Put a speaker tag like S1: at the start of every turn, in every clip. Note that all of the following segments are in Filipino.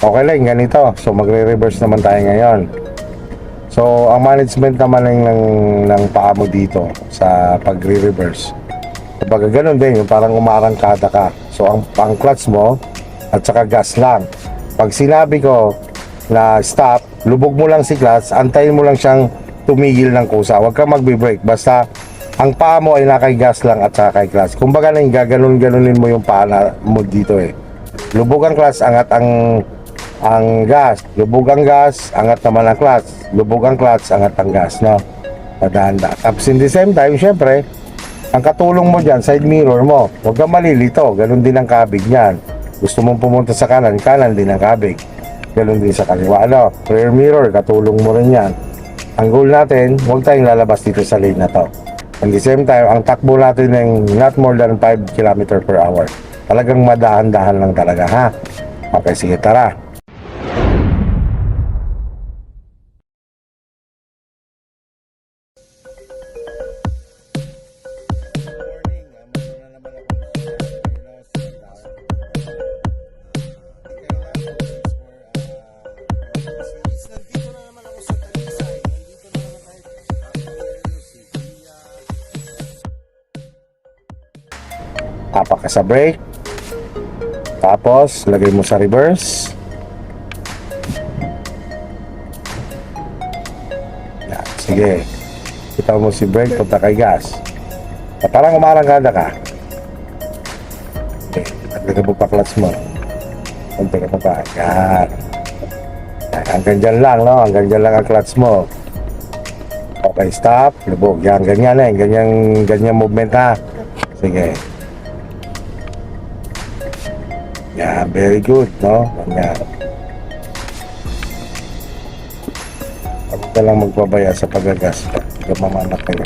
S1: Okay lang, ganito. So magre-reverse naman tayo ngayon. So ang management naman ng paa mo dito sa pagre-reverse, kumbaga ganun din, yung parang umarangkada ka. So ang clutch mo at saka gas lang. Pag sinabi ko na stop, lubog mo lang si clutch, antayin mo lang siyang tumigil ng kusa. Huwag kang magbe-brake. Basta ang paa mo ay nakay-gas lang at saka kay clutch. Kumbaga na yung gaganon-ganunin mo yung paa mo dito eh. Lubog ang clutch, angat ang gas. Lubog ang gas, angat naman ang clutch. Lubog ang clutch, angat ang gas, no? Padanda. Tapos in the same time, syempre, ang katulong mo dyan, side mirror mo. Huwag kang malilito. Ganun din ang kabig niyan. Gusto mong pumunta sa kanan, kanan din ang kabig. Ganun din sa kaliwa. Ano? Rear mirror, katulong mo rin yan. Ang goal natin, huwag tayong lalabas dito sa lane na to. At the same time, ang takbo natin ng not more than 5 km per hour. Talagang madahan-dahan lang talaga, ha? Okay, sige, tara. Tapak ka sa brake, tapos lagay mo sa reverse. Yan, sige, kita mo si brake, punta kay gas. Parang umarangkada ka. Okay, lagay mo pa clutch mo, punta ka pa. Yan, hanggang dyan lang, no? Hanggang dyan lang ang clutch mo. Okay, stop, lubog. Yan, ganyan eh, ganyan movement, ha. Sige. Yeah, very good, no? Ganyan. Huwag ka lang magpabaya sa pagagas. Hindi ka mamanak kayo.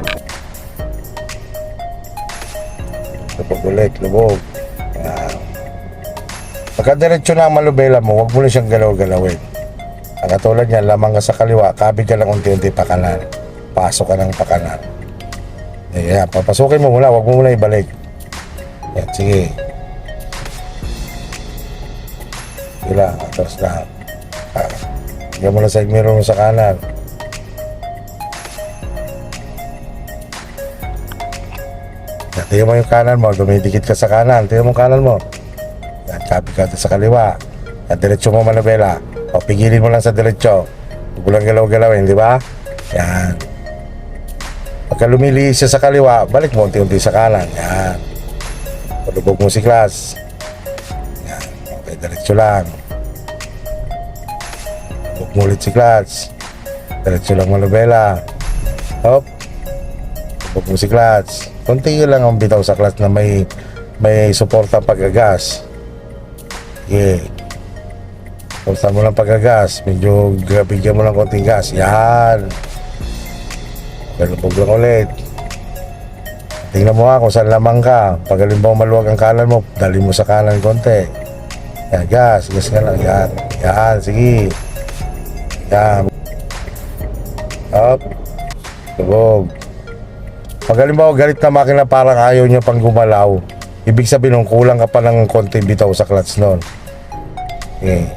S1: Lubog ulit, lubog. Yan. Pagka-diretso na ang malubela mo, huwag mo na siyang galaw-galawin. Ang katulad niya, lamang ka sa kaliwa, kabig ka lang unti-unti pa kanan. Pasok ka ng pakanan. Ayan, papasukin mo muna, huwag mo muna ibalik. Yan, sige. Sila, atras na. Higyan mo na side mirror mo sa kanan. Tingnan mo yung kanan mo, dumidikit ka sa kanan. Tingnan mo yung kanan mo. Yan, kabi ka sa kaliwa. Yan, diretso mo manabela. O, pigilin mo lang sa diretso. Huwag mo lang galaw-galawin, di ba? Yan. Pagka lumili siya sa kaliwa, balik mo unti-unti sa kanan. Yan. Palubog mo si clutch. Okay, diretso lang. Huwag mo ulit si clutch. Diretso lang manubela. Hop. Huwag mo si clutch. Kunti lang ang bitaw sa clutch na may suporta paggagas. Okay. Suporta mo lang paggagas. Medyo bigyan mo lang konting gas. Yan. Okay, lubog lang ulit. Tingnan mo kung saan lamang ka. Pag halimbawa maluwag ang kanan mo, dali mo sa kanan konti. Yan, gas ka lang. Yan, yan, sige. Yan. Up. Lubog. Pag halimbawa galit na makina parang ayaw niya pang gumalaw, ibig sabihin nung kulang ka pa ng konti bitaw sa clutch nun. Okay.